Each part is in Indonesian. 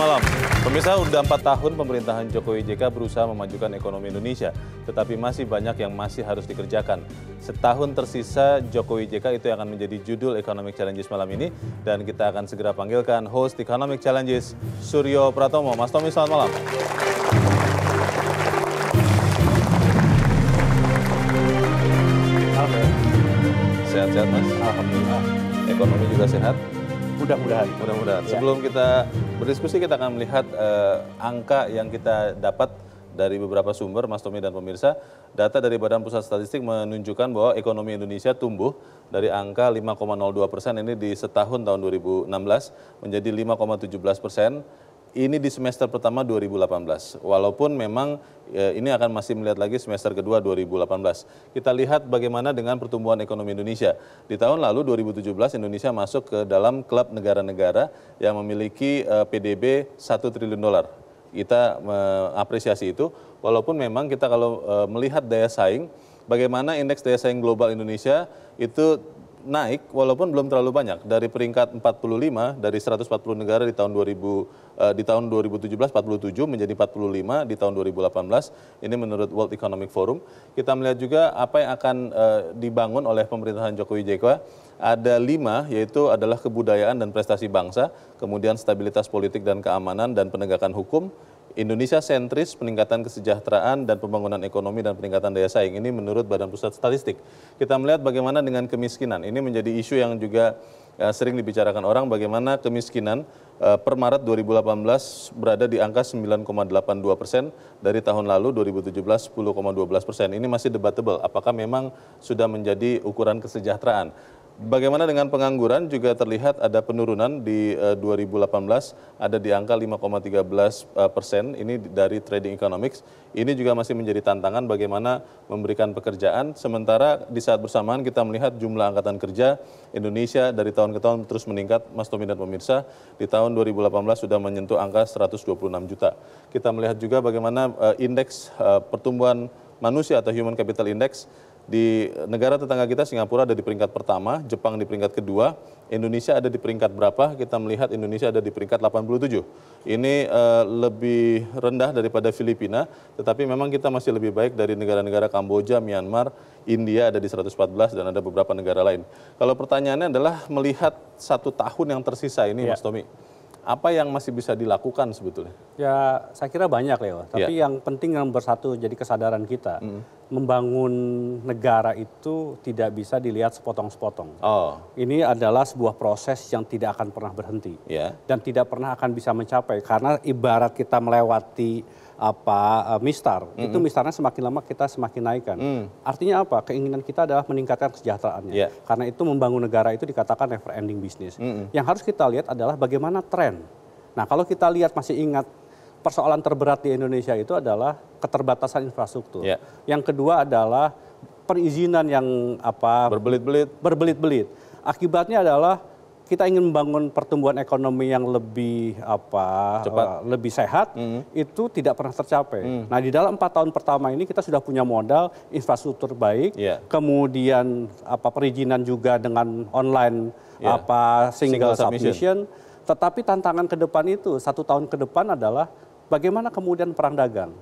malam. Pemirsa, sudah 4 tahun pemerintahan Jokowi JK berusaha memajukan ekonomi Indonesia, tetapi masih banyak yang masih harus dikerjakan. Setahun tersisa Jokowi JK itu yang akan menjadi judul Economic Challenges malam ini, dan kita akan segera panggilkan host Economic Challenges, Suryo Pratomo. Mas Tommy, selamat malam. Sehat-sehat, Mas? Alhamdulillah. Ekonomi juga sehat? Mudah-mudahan. Mudah-mudahan. Ya. Sebelum kita berdiskusi, kita akan melihat angka yang kita dapat dari beberapa sumber, Mas Tommy dan pemirsa. Data dari Badan Pusat Statistik menunjukkan bahwa ekonomi Indonesia tumbuh dari angka 5,02% ini di setahun tahun 2016 menjadi 5,17%. Ini di semester pertama 2018. Walaupun memang ini akan masih melihat lagi semester kedua 2018. Kita lihat bagaimana dengan pertumbuhan ekonomi Indonesia. Di tahun lalu 2017 Indonesia masuk ke dalam klub negara-negara yang memiliki PDB 1 triliun dolar. Kita mengapresiasi itu, walaupun memang kita kalau melihat daya saing, bagaimana indeks daya saing global Indonesia itu naik walaupun belum terlalu banyak, dari peringkat 45 dari 140 negara di tahun 2017 47 menjadi 45 di tahun 2018. Ini menurut World Economic Forum. Kita melihat juga apa yang akan dibangun oleh pemerintahan Jokowi JK. Ada 5, yaitu adalah kebudayaan dan prestasi bangsa, kemudian stabilitas politik dan keamanan dan penegakan hukum, Indonesia sentris, peningkatan kesejahteraan dan pembangunan ekonomi dan peningkatan daya saing. Ini menurut Badan Pusat Statistik. Kita melihat bagaimana dengan kemiskinan. Ini menjadi isu yang juga sering dibicarakan orang, bagaimana kemiskinan per Maret 2018 berada di angka 9,82%, dari tahun lalu 2017 10,12%. Ini masih debatable, apakah memang sudah menjadi ukuran kesejahteraan. Bagaimana dengan pengangguran, juga terlihat ada penurunan di 2018, ada di angka 5,13%, ini dari Trading Economics. Ini juga masih menjadi tantangan bagaimana memberikan pekerjaan, sementara di saat bersamaan kita melihat jumlah angkatan kerja Indonesia dari tahun ke tahun terus meningkat. Mas Tommy dan pemirsa, di tahun 2018 sudah menyentuh angka 126 juta. Kita melihat juga bagaimana indeks pertumbuhan manusia atau Human Capital Index di negara tetangga kita, Singapura ada di peringkat pertama, Jepang di peringkat kedua, Indonesia ada di peringkat berapa? Kita melihat Indonesia ada di peringkat 87. Ini lebih rendah daripada Filipina, tetapi memang kita masih lebih baik dari negara-negara Kamboja, Myanmar, India ada di 114 dan ada beberapa negara lain. Kalau pertanyaannya adalah melihat 1 tahun yang tersisa ini, Mas Tommy, apa yang masih bisa dilakukan sebetulnya? Ya, saya kira banyak, Leo. Tapi yang penting yang bersatu jadi kesadaran kita. Membangun negara itu tidak bisa dilihat sepotong-sepotong. Ini adalah sebuah proses yang tidak akan pernah berhenti. Dan tidak pernah akan bisa mencapai. Karena ibarat kita melewati mistar, itu mistarnya semakin lama kita semakin naikkan. Artinya apa? Keinginan kita adalah meningkatkan kesejahteraannya. Karena itu membangun negara itu dikatakan never ending business. Yang harus kita lihat adalah bagaimana tren. Nah, kalau kita lihat, masih ingat, persoalan terberat di Indonesia itu adalah keterbatasan infrastruktur. Yang kedua adalah perizinan yang berbelit-belit. Akibatnya adalah kita ingin membangun pertumbuhan ekonomi yang lebih cepat, lebih sehat, itu tidak pernah tercapai. Nah, di dalam 4 tahun pertama ini kita sudah punya modal infrastruktur baik, kemudian perizinan juga dengan online single submission. Tetapi tantangan ke depan itu 1 tahun ke depan adalah bagaimana kemudian perang dagang,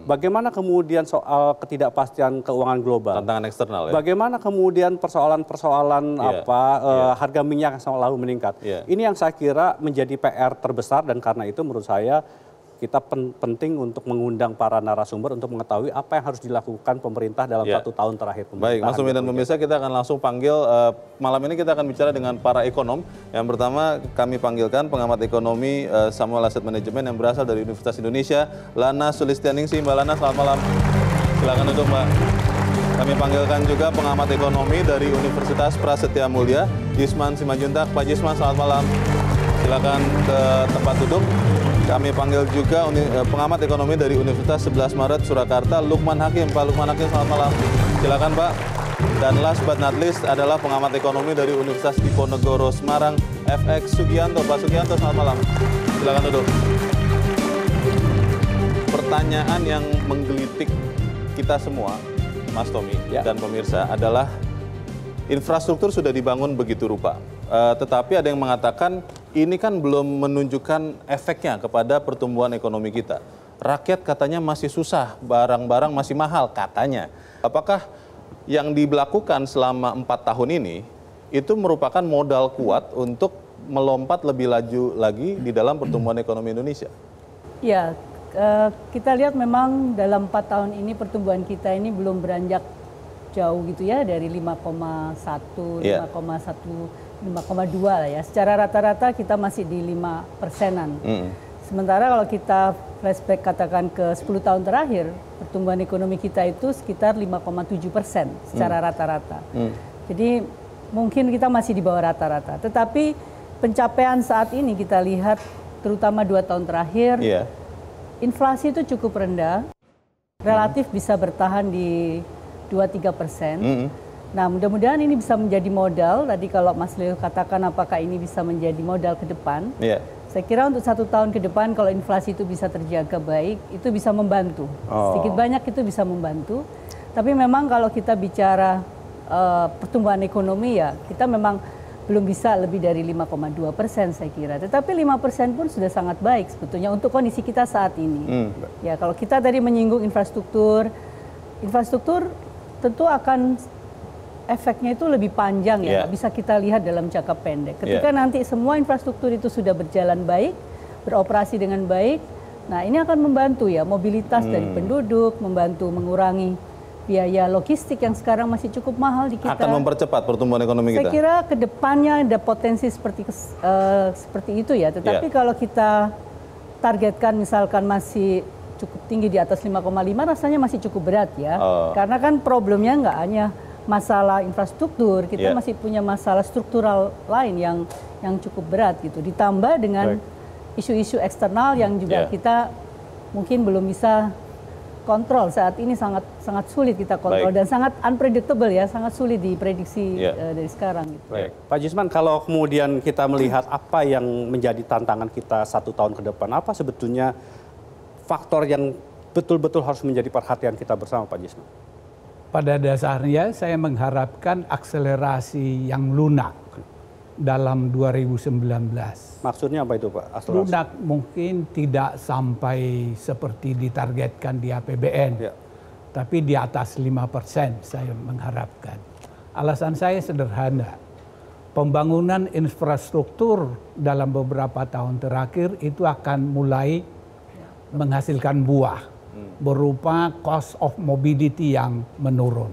bagaimana kemudian soal ketidakpastian keuangan global, tantangan eksternal, bagaimana kemudian persoalan-persoalan harga minyak yang selalu meningkat. Ini yang saya kira menjadi PR terbesar, dan karena itu menurut saya kita penting untuk mengundang para narasumber untuk mengetahui apa yang harus dilakukan pemerintah dalam 1 tahun terakhir. Baik, Mas Tommy dan pemirsa, kita akan langsung panggil, malam ini kita akan bicara dengan para ekonom. Yang pertama kami panggilkan pengamat ekonomi Samuel Asset Management yang berasal dari Universitas Indonesia, Lana Sulistianingsih. Mbak Lana, selamat malam. Silakan duduk, Mbak. Kami panggilkan juga pengamat ekonomi dari Universitas Prasetya Mulia, Jisman Simajuntak. Pak Jisman, selamat malam. Silakan ke tempat duduk. Kami panggil juga pengamat ekonomi dari Universitas 11 Maret Surakarta, Lukman Hakim. Pak Lukman Hakim, selamat malam. Silakan, Pak. Dan last but not least adalah pengamat ekonomi dari Universitas Diponegoro Semarang, FX Sugianto. Pak Sugianto, selamat malam. Silakan duduk. Pertanyaan yang menggelitik kita semua, Mas Tommy dan pemirsa, adalah infrastruktur sudah dibangun begitu rupa. Tetapi ada yang mengatakan ini kan belum menunjukkan efeknya kepada pertumbuhan ekonomi kita. Rakyat katanya masih susah, barang-barang masih mahal katanya. Apakah yang dilakukan selama 4 tahun ini itu merupakan modal kuat untuk melompat lebih laju lagi di dalam pertumbuhan ekonomi Indonesia? Ya, kita lihat memang dalam 4 tahun ini pertumbuhan kita ini belum beranjak jauh gitu ya, dari 5,1, 5,2 lah ya. Secara rata-rata kita masih di 5%-an. Sementara kalau kita flashback katakan ke 10 tahun terakhir, pertumbuhan ekonomi kita itu sekitar 5,7% secara rata-rata. Jadi mungkin kita masih di bawah rata-rata. Tetapi pencapaian saat ini kita lihat terutama 2 tahun terakhir, inflasi itu cukup rendah, relatif bisa bertahan di 2-3%. Nah, mudah-mudahan ini bisa menjadi modal. Tadi kalau Mas Leo katakan apakah ini bisa menjadi modal ke depan. Saya kira untuk 1 tahun ke depan kalau inflasi itu bisa terjaga baik, itu bisa membantu. Sedikit banyak itu bisa membantu. Tapi memang kalau kita bicara pertumbuhan ekonomi ya, kita memang belum bisa lebih dari 5,2% saya kira. Tetapi 5% pun sudah sangat baik sebetulnya untuk kondisi kita saat ini. Ya, kalau kita tadi menyinggung infrastruktur tentu akan efeknya itu lebih panjang ya, bisa kita lihat dalam jangka pendek. Ketika nanti semua infrastruktur itu sudah berjalan baik, beroperasi dengan baik, nah ini akan membantu ya mobilitas dari penduduk, membantu mengurangi biaya logistik yang sekarang masih cukup mahal di kita. Akan mempercepat pertumbuhan ekonomi kita. Saya kira ke depannya ada potensi seperti itu ya, tetapi kalau kita targetkan misalkan masih cukup tinggi di atas 5,5 rasanya masih cukup berat ya. Karena kan problemnya nggak hanya masalah infrastruktur, kita masih punya masalah struktural lain yang cukup berat gitu. Ditambah dengan isu-isu eksternal yang juga kita mungkin belum bisa kontrol saat ini, sangat sulit kita kontrol dan sangat unpredictable ya, sangat sulit diprediksi dari sekarang gitu. Pak Jusman, kalau kemudian kita melihat apa yang menjadi tantangan kita 1 tahun ke depan, apa sebetulnya faktor yang betul-betul harus menjadi perhatian kita bersama, Pak Jusman? Pada dasarnya saya mengharapkan akselerasi yang lunak dalam 2019. Maksudnya apa itu, Pak? Akselerasi. Lunak mungkin tidak sampai seperti ditargetkan di APBN, tapi di atas 5% saya mengharapkan. Alasan saya sederhana. Pembangunan infrastruktur dalam beberapa tahun terakhir itu akan mulai menghasilkan buah berupa cost of mobility yang menurun.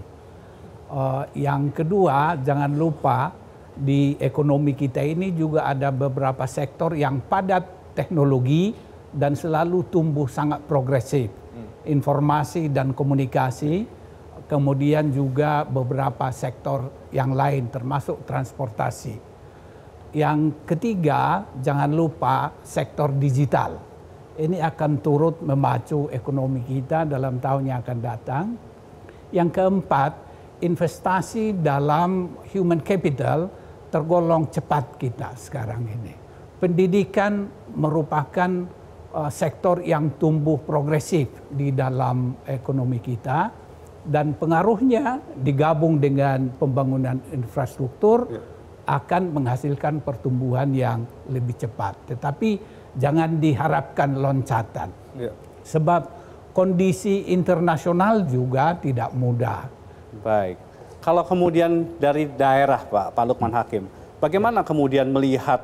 Yang kedua, jangan lupa di ekonomi kita ini juga ada beberapa sektor yang padat teknologi dan selalu tumbuh sangat progresif. Informasi dan komunikasi, kemudian juga beberapa sektor yang lain termasuk transportasi. Yang ketiga, jangan lupa sektor digital. Ini akan turut memacu ekonomi kita dalam tahun yang akan datang. Yang keempat, investasi dalam human capital tergolong cepat kita sekarang ini. Pendidikan merupakan sektor yang tumbuh progresif di dalam ekonomi kita dan pengaruhnya digabung dengan pembangunan infrastruktur akan menghasilkan pertumbuhan yang lebih cepat. Tetapi jangan diharapkan loncatan, sebab kondisi internasional juga tidak mudah. Baik, kalau kemudian dari daerah Pak Lukman Hakim, bagaimana kemudian melihat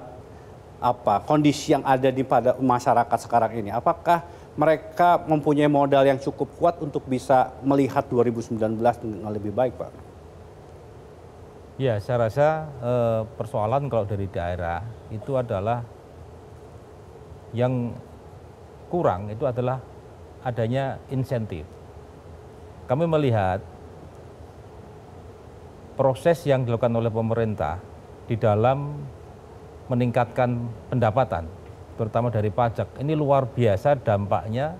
kondisi yang ada pada masyarakat sekarang ini? Apakah mereka mempunyai modal yang cukup kuat untuk bisa melihat 2019 dengan lebih baik, Pak? Ya, saya rasa persoalan kalau dari daerah itu adalah yang kurang itu adalah adanya insentif. Kami melihat proses yang dilakukan oleh pemerintah di dalam meningkatkan pendapatan, terutama dari pajak, ini luar biasa dampaknya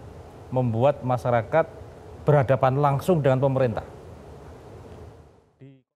membuat masyarakat berhadapan langsung dengan pemerintah.